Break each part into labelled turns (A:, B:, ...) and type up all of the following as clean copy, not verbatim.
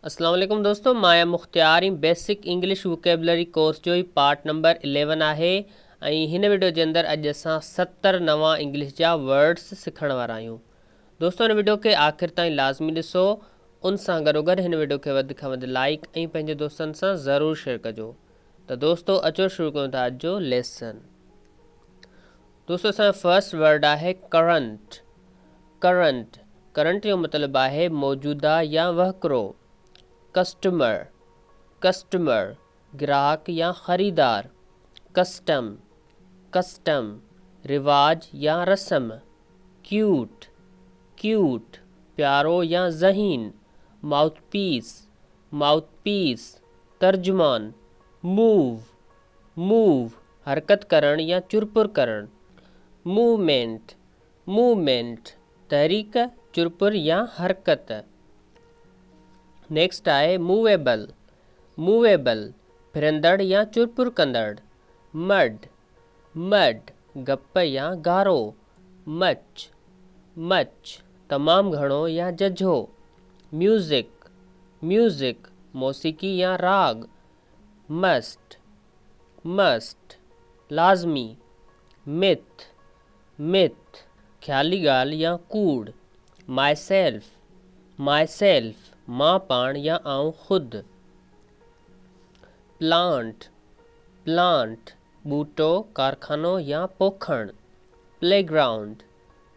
A: अस्सलाम वालेकुम दोस्तों, मां Mukhtiar basic English vocabulary course जो ही पार्ट नंबर 11 आहे। हिन वीडियो के अंदर अज असां 70 नवा इंग्लिश जा वर्ड्स सिखण वारा आहियूं। दोस्तों हिन वीडियो के आखिर ताईं लाज़मी ॾिसो, उन सां गॾोगॾु हिन वीडियो के वधि खां वधि लाइक ऐं पंहिंजे दोस्तनि सां ज़रूरु शेयर कजो। तो दोस्तों अचो शुरू कयूं था अॼु जो लेसन। दोस्तों असांजो फर्स्ट वर्ड आहे करंट। करंट करंट जो मतिलबु आहे मौजूदा या वहकिरो। कस्टमर कस्टमर ग्राहक या ख़रीदार। कस्टम कस्टम रिवाज या रस्म। क्यूट क्यूट प्यारो या ज़हीन। माउथपीस माउथपीस तर्जुमान। मूव मूव हरकत करण या चुरपुर करण। मूवमेंट मूवमेंट तहरीक चुरपुर या हरकत। नेक्स्ट आहे मूवेबल मूवेबल फिरंदड़ या चुरपुर कंदड़। मड मड गप या गारो। मच मच तमामु घणो या जझो। म्यूज़िक म्यूज़िक मौसीकी या राग। मस्ट मस्ट लाज़मी। मिथ मिथ ख़्याली ॻाल्हि या कूड़। माई सेल्फ मां पाण या आऊं खुद। प्लांट प्लांट बूटो कारखानो या पोखण। प्लेग्राउंड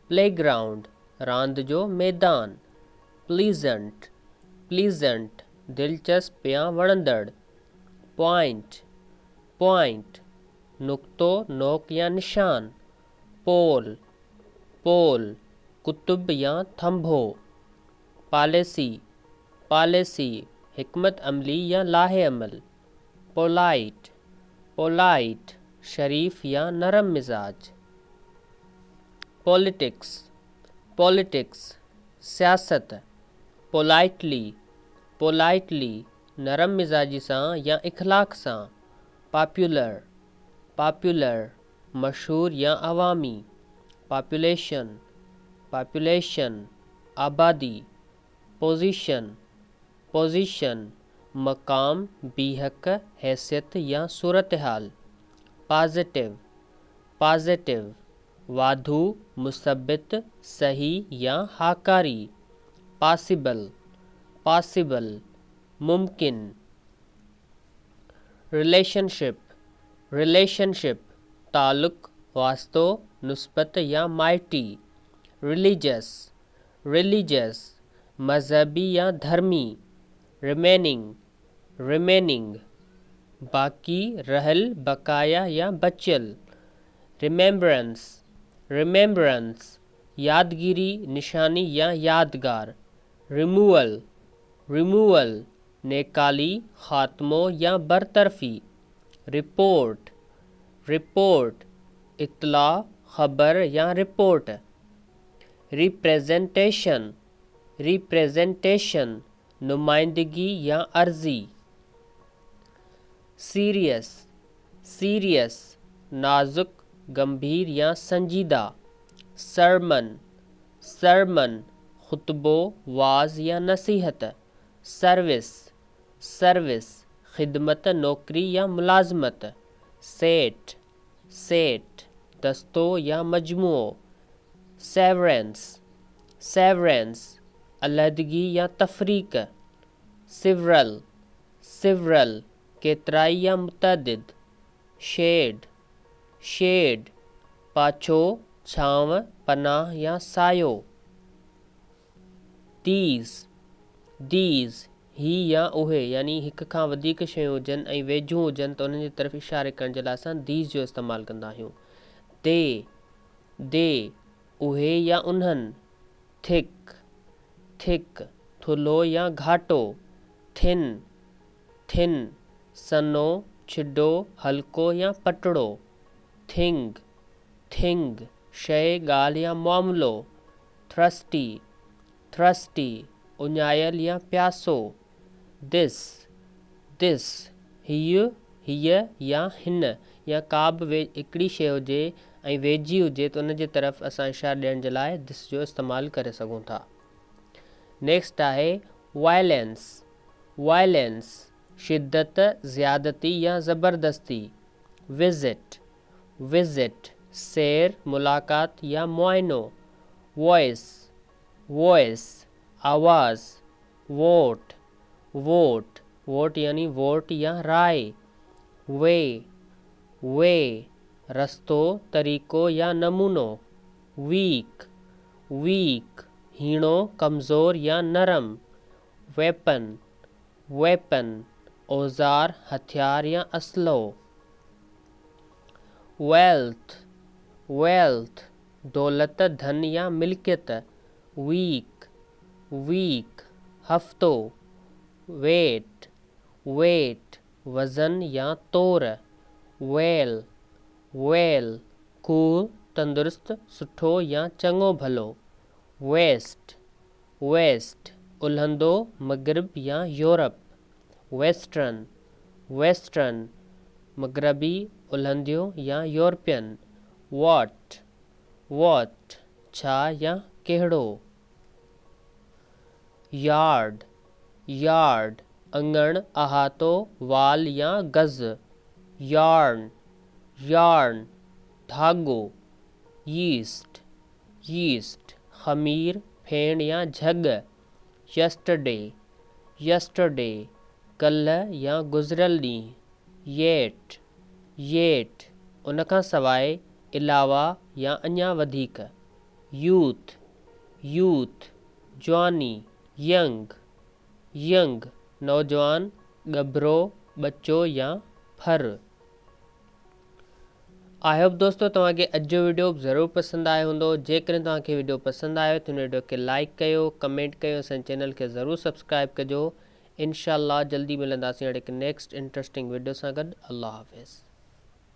A: प्लेग्राउंड रांदि जो मैदान। प्लीज़ेंट प्लीज़ेंट दिलचस्प या वणंदड़। पॉइंट पॉइंट नुक़्तो नोक या निशान। पोल पोल कुतुब या थंभो। पॉलिसी पॉलिसी हिकमत अमली या लाहे अमल। पोलाइट पोलाइट शरीफ या नरम मिजाज। पॉलिटिक्स पॉलिटिक्स सियासत। पोलाइटली पोलाइटली नरम मिजाजी सां या इखलाक सां। पॉपुलर पॉपुलर मशहूर या अवामी। पॉपुलेशन पॉपुलेशन आबादी। पोजीशन पोजीशन मकाम बीहक हैसियत या सूरत हाल। पॉजिटिव पॉजिटिव वाधू मुसबित सही या हाकारी। पॉसिबल पॉसिबल मुमकिन। रिलेशनशिप रिलेशनशिप ताल्लुक़ वास्तो नुस्बत या माइटी। रिलीजियस रिलीजियस मजहबी या धर्मी। रिमेनिंग रिमेनिंग बाकी रहल बकाया या बचियल। रिमेम्बरेंस रिमेम्बरेंस यादगिरी निशानी या यादगार। रिमूवल रिमूवल नेकाली ख़ात्मो या बरतरफ़ी। रिपोर्ट रिपोर्ट इत्तला ख़बर या रिपोर्ट। रिप्रेजेंटेशन रिप्रेजेंटेशन नुमाइंदगी या अर्जी। सीरियस सीरियस नाजुक गंभीर या संजीदा। सरमन सरमन खुतबो वाज या नसीहत। सर्विस सर्विस खिदमत नौकरी या मुलाजमत। सेठ सेठ दस्तो या मजमुओ। सेवरेंस सेवरेंस अलहदगी या तफरीक। सिवरल सिवरल केतराई या मुतअद्दिद। शेड शेड पाछो छांव पनाह या सायो। दीज़ ही या उहे यानी हिक खां वधीक शयूं हुजनि ऐं वेझूं हुजनि त उन्हनि जी तरफ़ इशारे करण जे लाइ असां दीज़ जो इस्तेमालु कंदा आहियूं। दे उहे या उन्हनि। थिक थिक थुल्हो या घाटो। थिन थिन सनो छिडो हल्को या पतड़ो। थिंग थिंग शइ ॻाल्हि या मामिलो। थ्रस्टी थ्रस्टी उञायल या प्यासो। दिस हीअ या हिन या का बि हिकिड़ी शइ हुजे ऐं वेझी हुजे त उन जे तरफ़ असां इशारो ॾियण जे लाइ दिस जो इस्तेमालु करे सघूं था। नेक्स्ट आहे वायलेंस वायलेंस शिद्दत ज़्यादती या ज़बरदस्ती। विज़िट विज़िट सैर मुलाकात या मुआयनो। वॉइस वॉइस आवाज़। वोट वोट वोट यानी वोट या राय। वे वे रस्तो तरीक़ो या नमूनो। वीक वीक हीणो कमज़ोर या नरम। वेपन वेपन औज़ार हथियार या असलो। वेल्थ वेल्थ दौलत धन या मिल्कियत। वीक वीक हफ्तो। वेट वेट वज़न या तौर। वेल वेल खूह तंदुरुस्त सुठो या चङो भलो। वेस्ट वेस्ट उलहंदो मगरिब या यूरोप। वेस्टर्न वेस्टर्न मगरबी उलहंदियो या यूरोपियन। वॉट वॉट छा या कहिड़ो। यार्ड यार्ड अंगण अहातो वाल या गज़। यार्न यार्न धागो। यीस्ट यीस्ट खमीर फेण या झग। यस्टरडे यस्टरडे कल या गुज़िरियल ॾींहुं। येट येट उन खां सवाइ अलावा या अञा वधीक। यूथ यूथ जवानी। यंग यंग नौजवान गबरो बच्चो या फर। आई होप दोस्तों तव्हांखे अॼु जो वीडियो ज़रूरु पसंदि आयो हूंदो। जेकॾहिं तव्हांखे वीडियो पसंदि आयो त हिन वीडियो खे लाइक कयो, कमेंट कयो, असांजे चैनल खे ज़रूरु सब्सक्राइब कजो। इंशाअल्लाह जल्दी मिलंदासीं हाणे हिकु नेक्स्ट इंट्रस्टिंग वीडियो सां गॾु। अल्लाह हाफ़िज़।